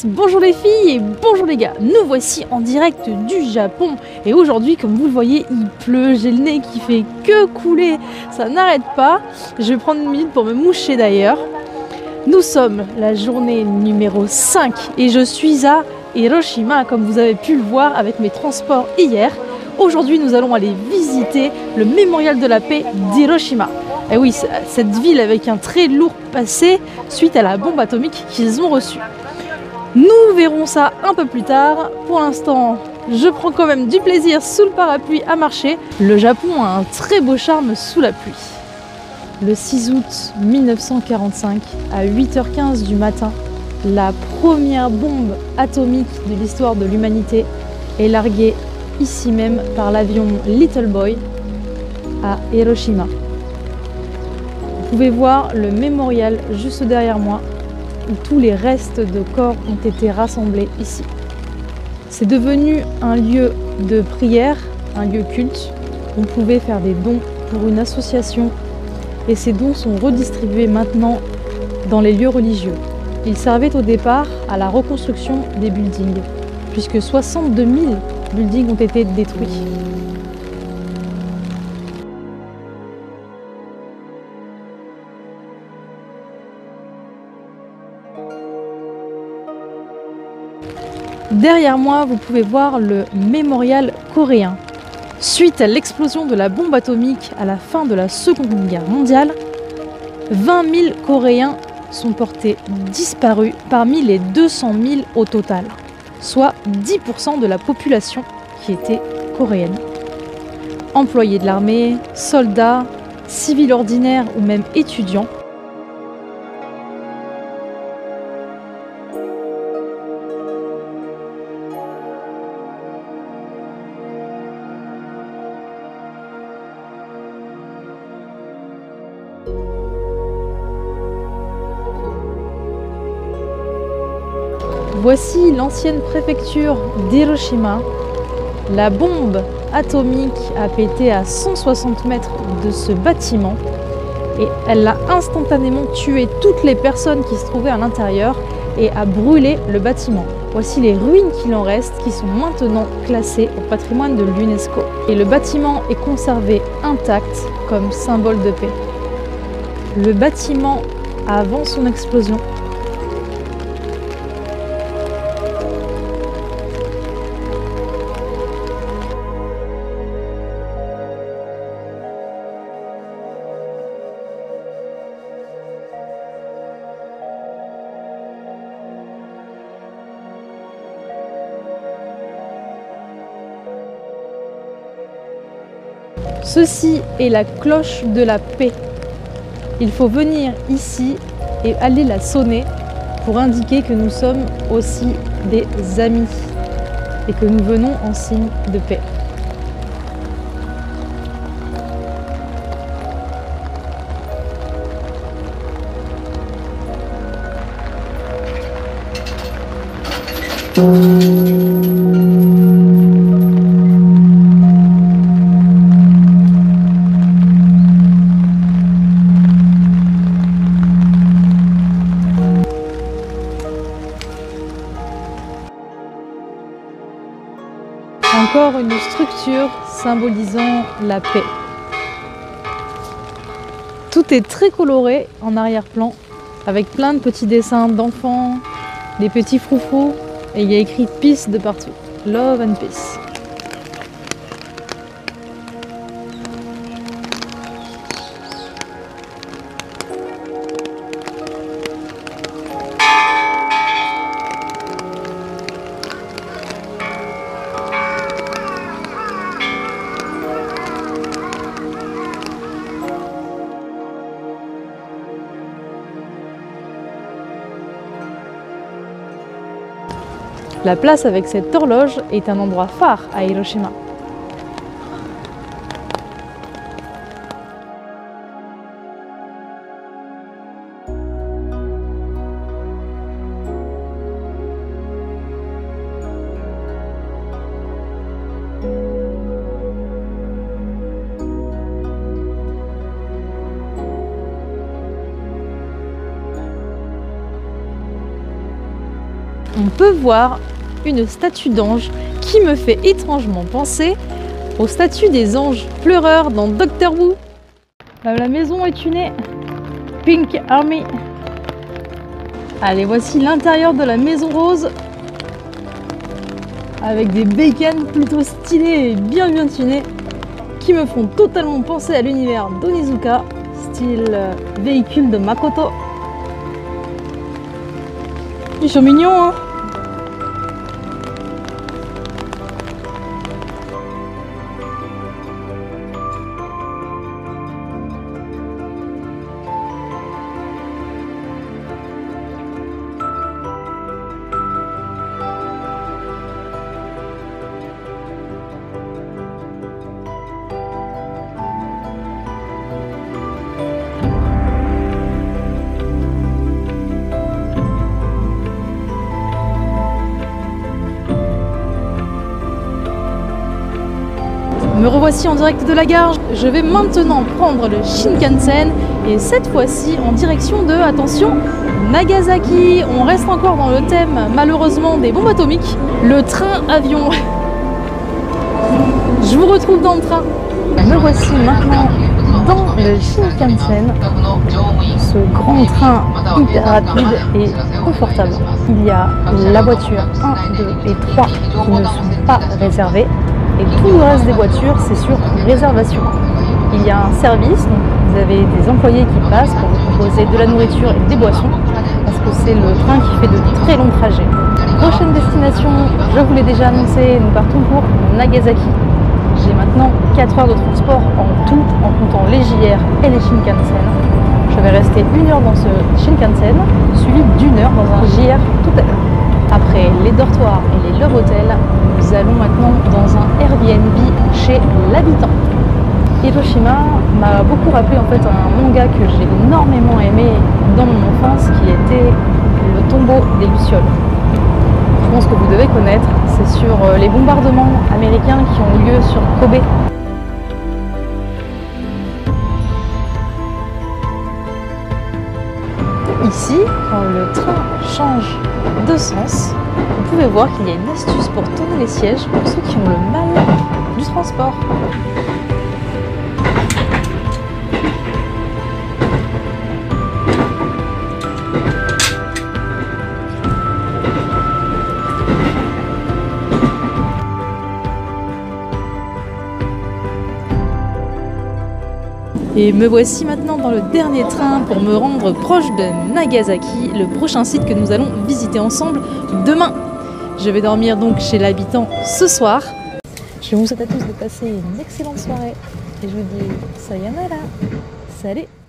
Yes, bonjour les filles et bonjour les gars. Nous voici en direct du Japon. Et aujourd'hui, comme vous le voyez, il pleut. J'ai le nez qui fait que couler. Ça n'arrête pas. Je vais prendre une minute pour me moucher d'ailleurs. Nous sommes la journée numéro 5 et je suis à Hiroshima, comme vous avez pu le voir avec mes transports hier. Aujourd'hui, nous allons aller visiter le mémorial de la paix d'Hiroshima. Et oui, cette ville avec un très lourd passé suite à la bombe atomique qu'ils ont reçue. Nous verrons ça un peu plus tard. Pour l'instant, je prends quand même du plaisir sous le parapluie à marcher. Le Japon a un très beau charme sous la pluie. Le 6 août 1945, à 8h15 du matin, la première bombe atomique de l'histoire de l'humanité est larguée ici même par l'avion Little Boy à Hiroshima. Vous pouvez voir le mémorial juste derrière moi où tous les restes de corps ont été rassemblés ici. C'est devenu un lieu de prière, un lieu culte. On pouvait faire des dons pour une association et ces dons sont redistribués maintenant dans les lieux religieux. Ils servaient au départ à la reconstruction des buildings, puisque 62 000 buildings ont été détruits. Derrière moi, vous pouvez voir le mémorial coréen. Suite à l'explosion de la bombe atomique à la fin de la Seconde Guerre mondiale, 20 000 Coréens sont portés disparus parmi les 200 000 au total, soit 10% de la population qui était coréenne. Employés de l'armée, soldats, civils ordinaires ou même étudiants, voici l'ancienne préfecture d'Hiroshima. La bombe atomique a pété à 160 mètres de ce bâtiment et elle a instantanément tué toutes les personnes qui se trouvaient à l'intérieur et a brûlé le bâtiment. Voici les ruines qu'il en reste qui sont maintenant classées au patrimoine de l'UNESCO. Et le bâtiment est conservé intact comme symbole de paix. Le bâtiment avant son explosion Ceci est la cloche de la paix. Il faut venir ici et aller la sonner pour indiquer que nous sommes aussi des amis et que nous venons en signe de paix. Encore une structure symbolisant la paix. Tout est très coloré en arrière-plan, avec plein de petits dessins d'enfants, des petits froufrous, et il y a écrit Peace de partout. Love and Peace. La place avec cette horloge est un endroit phare à Hiroshima. on peut voir une statue d'ange qui me fait étrangement penser aux statues des anges pleureurs dans Doctor Who. La maison est tunée. Pink Army. Allez, voici l'intérieur de la maison rose. Avec des bécanes plutôt stylées et bien tunés qui me font totalement penser à l'univers d'Onizuka, style véhicule de Makoto. Ils sont mignons, hein. Me revoici en direct de la gare. Je vais maintenant prendre le Shinkansen et cette fois-ci en direction de, attention, Nagasaki. On reste encore dans le thème malheureusement des bombes atomiques. Le train-avion. Je vous retrouve dans le train. Me voici maintenant dans le Shinkansen, ce grand train hyper rapide et confortable. Il y a la voiture 1, 2 et 3 qui ne sont pas réservées. Et tout le reste des voitures, c'est sur réservation. Il y a un service, donc vous avez des employés qui passent pour vous proposer de la nourriture et des boissons, parce que c'est le train qui fait de très longs trajets. Prochaine destination, je vous l'ai déjà annoncé, nous partons pour Nagasaki. J'ai maintenant 4 heures de transport en tout, en comptant les JR et les Shinkansen. Je vais rester 1 heure dans ce Shinkansen, suivi d'1 heure dans un JR tout à l'heure. Après les dortoirs et les love hotels, nous allons maintenant dans un Airbnb chez l'habitant. Hiroshima m'a beaucoup rappelé en fait un manga que j'ai énormément aimé dans mon enfance qui était Le tombeau des Lucioles. Je pense que vous devez connaître, c'est sur les bombardements américains qui ont lieu sur Kobe. Ici, quand le train change de sens, vous pouvez voir qu'il y a une astuce pour tourner les sièges pour ceux qui ont le mal du transport. Et me voici maintenant dans le dernier train pour me rendre proche de Nagasaki, le prochain site que nous allons visiter ensemble demain. Je vais dormir donc chez l'habitant ce soir. Je vous souhaite à tous de passer une excellente soirée et je vous dis sayonara. Salut!